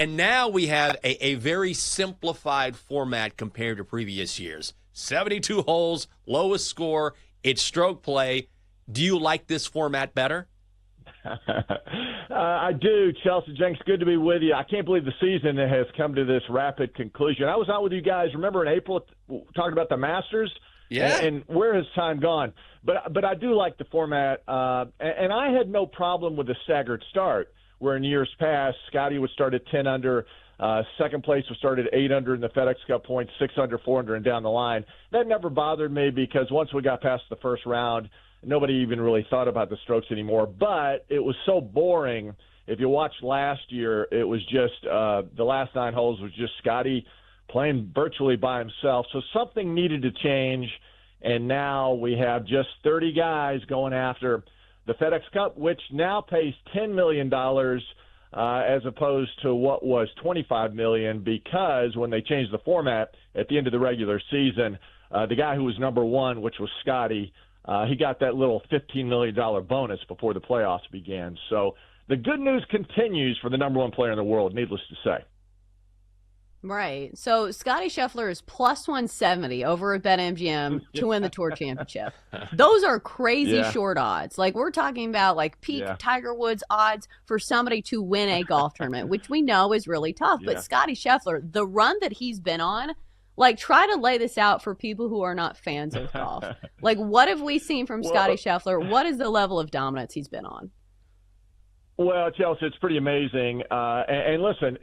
And now we have a very simplified format compared to previous years. 72 holes, lowest score, it's stroke play. Do you like this format better? I do, Chelsea. Jenks, good to be with you. I can't believe the season has come to this rapid conclusion. I was out with you guys, remember, in April talking about the Masters? Yeah. And where has time gone? But I do like the format, and I had no problem with the staggered start, where in years past, Scottie would start at 10 under, second place would start at 8 under in the FedEx Cup points, 6 under, 4 under, and down the line. That never bothered me because once we got past the first round, nobody even really thought about the strokes anymore. But it was so boring. If you watched last year, it was just the last 9 holes was just Scottie playing virtually by himself. So something needed to change, and now we have just 30 guys going after the FedEx Cup, which now pays $10 million as opposed to what was $25 million, because when they changed the format at the end of the regular season, the guy who was number one, which was Scottie, he got that little $15 million bonus before the playoffs began. So the good news continues for the number one player in the world, needless to say. Right. So Scottie Scheffler is plus 170 over at BetMGM to win the Tour Championship. Those are crazy short odds. Like, we're talking about like peak Tiger Woods odds for somebody to win a golf tournament, which we know is really tough. But Scottie Scheffler, the run that he's been on, like, try to lay this out for people who are not fans of golf. Like, what have we seen from Scottie Scheffler? What is the level of dominance he's been on? Well, Chelsea, it's pretty amazing. And listen,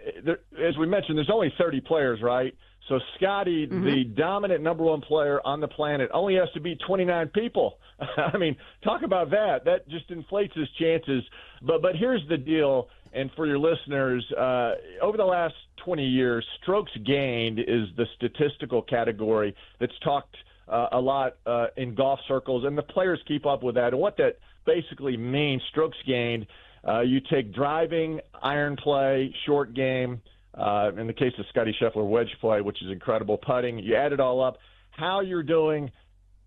as we mentioned, there's only 30 players, right? So Scottie, the dominant number one player on the planet, only has to beat 29 people. I mean, talk about that. That just inflates his chances. But here's the deal, and for your listeners, over the last 20 years, strokes gained is the statistical category that's talked a lot in golf circles, and the players keep up with that. And what that basically means, strokes gained, you take driving, iron play, short game, in the case of Scottie Scheffler, wedge play, which is incredible, putting. You add it all up, how you're doing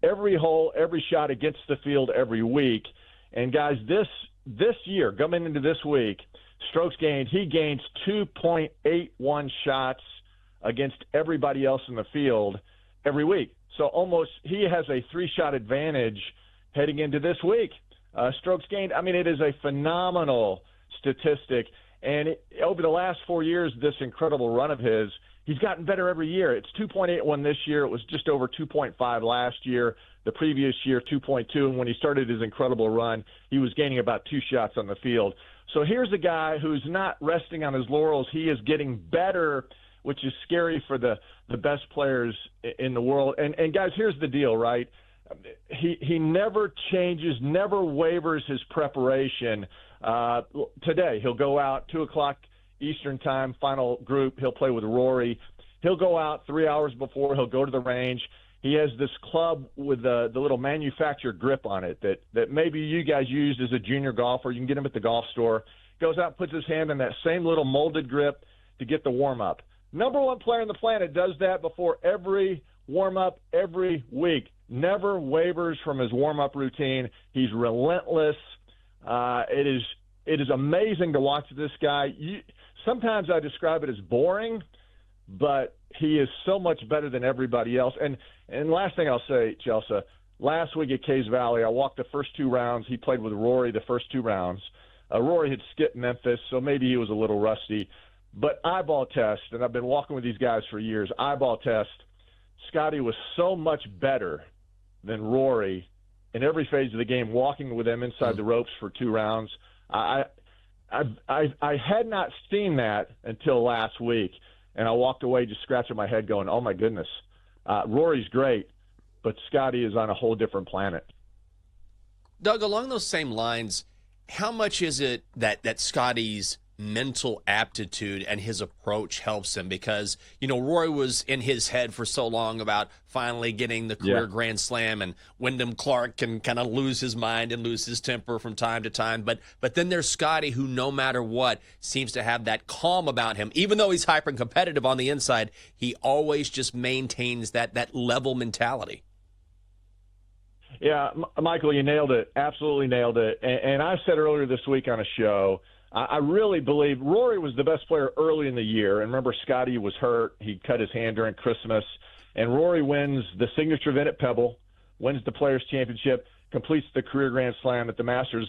every hole, every shot against the field every week. And, guys, this year, coming into this week, strokes gained, he gains 2.81 shots against everybody else in the field every week. So almost he has a 3-shot advantage heading into this week. Strokes gained, I mean, it is a phenomenal statistic. And over the last 4 years, this incredible run of his, he's gotten better every year. It's 2.81 this year. It was just over 2.5 last year. The previous year, 2.2. And when he started his incredible run, he was gaining about 2 shots on the field. So here's a guy who's not resting on his laurels. He is getting better, which is scary for the best players in the world. And guys, here's the deal, right? He never changes, never wavers his preparation. Today, he'll go out 2 o'clock Eastern time, final group. He'll play with Rory. He'll go out 3 hours before. He'll go to the range. He has this club with the little manufactured grip on it that maybe you guys used as a junior golfer. You can get him at the golf store. Goes out and puts his hand in that same little molded grip to get the warm-up. Number one player on the planet does that before every warm-up every week. Never wavers from his warm-up routine. He's relentless. It is amazing to watch this guy. Sometimes I describe it as boring, but he is so much better than everybody else. And last thing I'll say, Chelsea, last week at Cays Valley, I walked the first 2 rounds. He played with Rory the first 2 rounds. Rory had skipped Memphis, so maybe he was a little rusty. But eyeball test, and I've been walking with these guys for years, eyeball test, Scottie was so much better than Rory in every phase of the game, walking with them inside the ropes for 2 rounds. I had not seen that until last week, and I walked away just scratching my head going, oh, my goodness. Rory's great, but Scottie is on a whole different planet. Doug, along those same lines, how much is it that Scottie's mental aptitude and his approach helps him? Because, Rory was in his head for so long about finally getting the career Grand Slam, and Wyndham Clark can kind of lose his mind and lose his temper from time to time. But then there's Scottie, who no matter what seems to have that calm about him. Even though he's hyper competitive on the inside, he always just maintains that level mentality. Yeah, Michael, you nailed it. Absolutely nailed it. And I said earlier this week on a show, I really believe Rory was the best player early in the year. And remember, Scottie was hurt. He cut his hand during Christmas. And Rory wins the signature event at Pebble, wins the Players' Championship, completes the career Grand Slam at the Masters.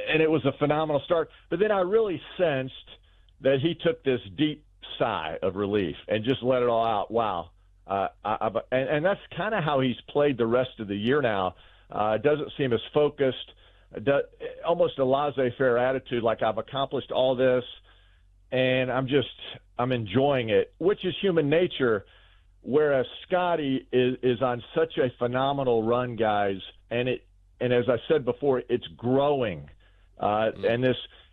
And it was a phenomenal start. But then I really sensed that he took this deep sigh of relief and just let it all out. Wow. And that's kind of how he's played the rest of the year now. Doesn't seem as focused. Almost a laissez-faire attitude, like I've accomplished all this, and I'm enjoying it, which is human nature, whereas Scottie is on such a phenomenal run, guys, and as I said before, it's growing. And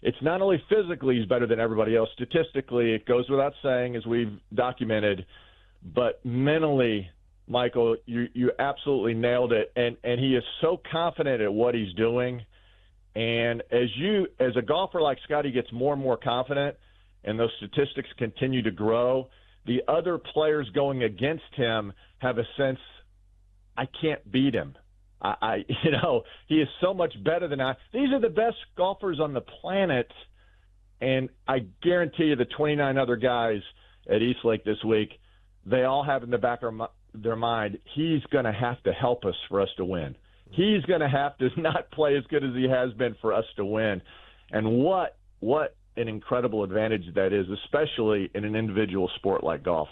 it's not only physically he's better than everybody else, statistically it goes without saying, as we've documented, but mentally, Michael, you absolutely nailed it, and he is so confident at what he's doing. And as a golfer like Scottie gets more and more confident, and those statistics continue to grow, the other players going against him have a sense, I can't beat him. He is so much better than I. These are the best golfers on the planet, and I guarantee you the 29 other guys at Eastlake this week, they all have in the back of their mind, he's going to have to help us for us to win. He's going to have to not play as good as he has been for us to win. And what an incredible advantage that is, especially in an individual sport like golf.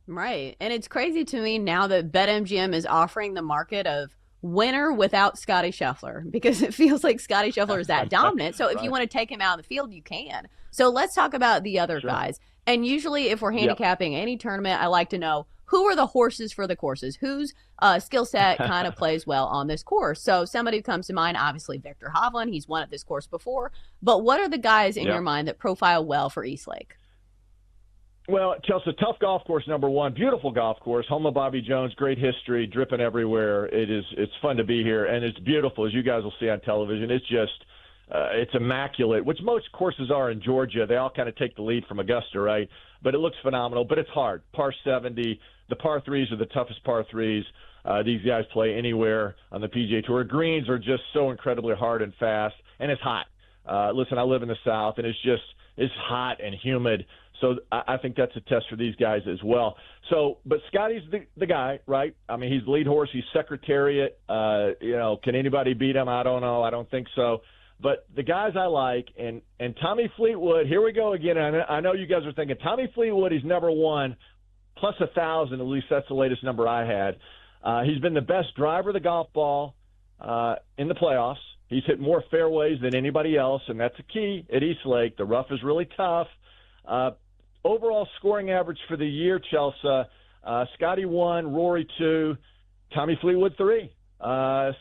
Right. And it's crazy to me now that BetMGM is offering the market of winner without Scottie Scheffler, because it feels like Scottie Scheffler is that dominant. So if you want to take him out of the field, you can. So let's talk about the other guys. And usually if we're handicapping any tournament, I like to know who are the horses for the courses, whose skill set kind of plays well on this course. So somebody who comes to mind, obviously Victor Hovland, he's won at this course before. But what are the guys in your mind that profile well for Eastlake? Well, Chelsea, tough golf course, number one. Beautiful golf course. Home of Bobby Jones, great history, dripping everywhere. It's fun to be here, and it's beautiful, as you guys will see on television. It's just it's immaculate, which most courses are in Georgia. They all kind of take the lead from Augusta, right? But it looks phenomenal, but it's hard. Par 70, the par threes are the toughest par threes. These guys play anywhere on the PGA Tour. Greens are just so incredibly hard and fast, and it's hot. Listen, I live in the South, and it's hot and humid. So I think that's a test for these guys as well. So, but Scottie's the guy, right? I mean, he's the lead horse. He's Secretariat. Can anybody beat him? I don't know. I don't think so. But the guys I like, and Tommy Fleetwood, here we go again. I know you guys are thinking, Tommy Fleetwood, he's never won, plus 1,000, at least that's the latest number I had. He's been the best driver of the golf ball in the playoffs. He's hit more fairways than anybody else, and that's a key at Eastlake. The rough is really tough. Overall scoring average for the year, Chelsea, Scottie 1, Rory 2, Tommy Fleetwood 3.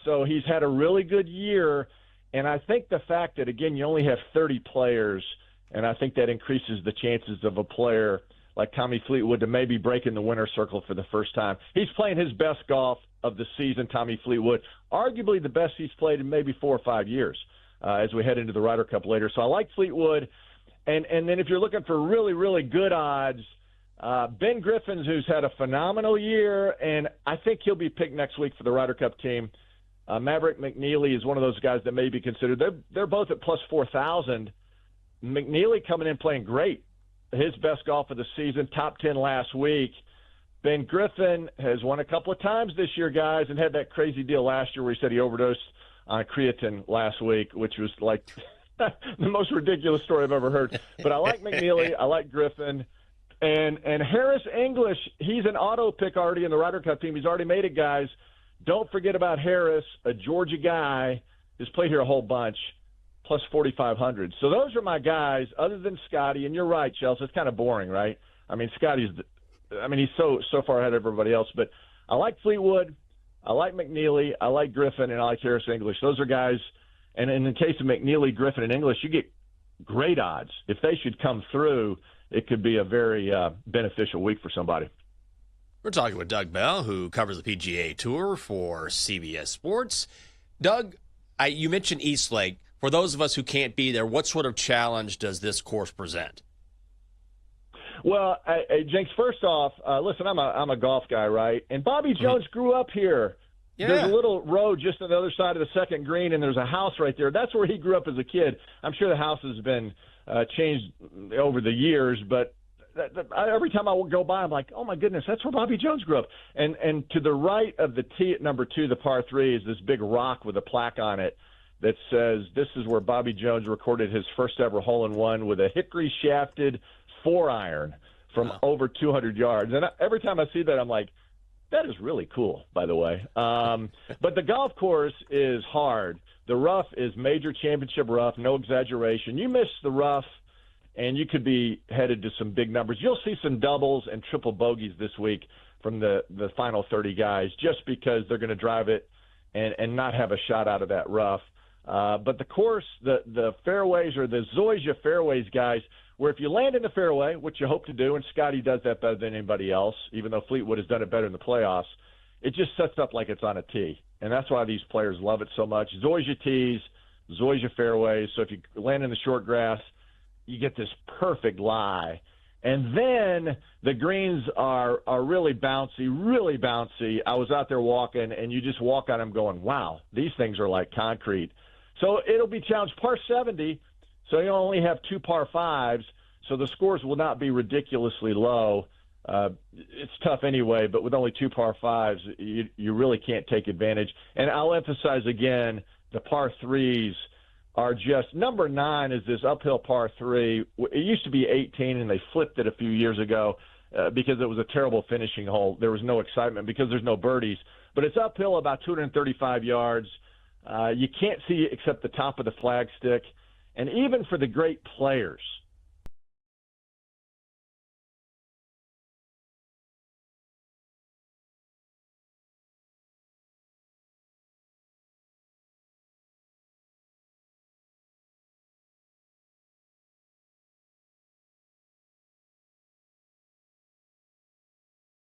So he's had a really good year. And I think the fact that, again, you only have 30 players, and I think that increases the chances of a player like Tommy Fleetwood to maybe break in the winner's circle for the first time. He's playing his best golf of the season, Tommy Fleetwood, arguably the best he's played in maybe 4 or 5 years as we head into the Ryder Cup later. So I like Fleetwood. And then if you're looking for really, really good odds, Ben Griffin's, who's had a phenomenal year, and I think he'll be picked next week for the Ryder Cup team. Maverick McNeely is one of those guys that may be considered. They're both at plus 4,000. McNeely coming in playing great. His best golf of the season, top 10 last week. Ben Griffin has won a couple of times this year, guys, and had that crazy deal last year where he said he overdosed on creatine last week, which was like the most ridiculous story I've ever heard. But I like McNeely. I like Griffin. And Harris English, he's an auto pick already in the Ryder Cup team. He's already made it, guys. Don't forget about Harris, a Georgia guy who's played here a whole bunch, plus 4,500. So those are my guys, other than Scottie. And you're right, Chelsea, it's kind of boring, right? I mean, he's so far ahead of everybody else. But I like Fleetwood, I like McNeely, I like Griffin, and I like Harris English. Those are guys. And in the case of McNeely, Griffin, and English, you get great odds. If they should come through, it could be a very beneficial week for somebody. We're talking with Doug Bell, who covers the PGA Tour for CBS Sports. Doug, you mentioned Eastlake. For those of us who can't be there, what sort of challenge does this course present? Well, Jenks, first off, listen, I'm a golf guy, right? And Bobby Jones grew up here. There's a little road just on the other side of the second green, and there's a house right there. That's where he grew up as a kid. I'm sure the house has been changed over the years, but every time I go by, I'm like, oh, my goodness, that's where Bobby Jones grew up. And to the right of the tee at number 2, the par 3, is this big rock with a plaque on it that says this is where Bobby Jones recorded his first ever hole-in-one with a hickory-shafted 4-iron from over 200 yards. And every time I see that, I'm like, that is really cool, by the way. But the golf course is hard. The rough is major championship rough, no exaggeration. You miss the rough, and you could be headed to some big numbers. You'll see some doubles and triple bogeys this week from the final 30 guys just because they're going to drive it and not have a shot out of that rough. But the course, the fairways or the Zoysia fairways, guys, where if you land in the fairway, which you hope to do, and Scottie does that better than anybody else, even though Fleetwood has done it better in the playoffs, it just sets up like it's on a tee. And that's why these players love it so much. Zoysia tees, Zoysia fairways. So if you land in the short grass, you get this perfect lie. And then the greens are really bouncy, really bouncy. I was out there walking, and you just walk on them going, wow, these things are like concrete. So it'll be challenged. Par 70, so you only have 2 par 5s, so the scores will not be ridiculously low. It's tough anyway, but with only 2 par 5s, you really can't take advantage. And I'll emphasize again, the par 3s are just – number 9 is this uphill par 3. It used to be 18, and they flipped it a few years ago because it was a terrible finishing hole. There was no excitement because there's no birdies. But it's uphill about 235 yards. You can't see except the top of the flagstick. And even for the great players,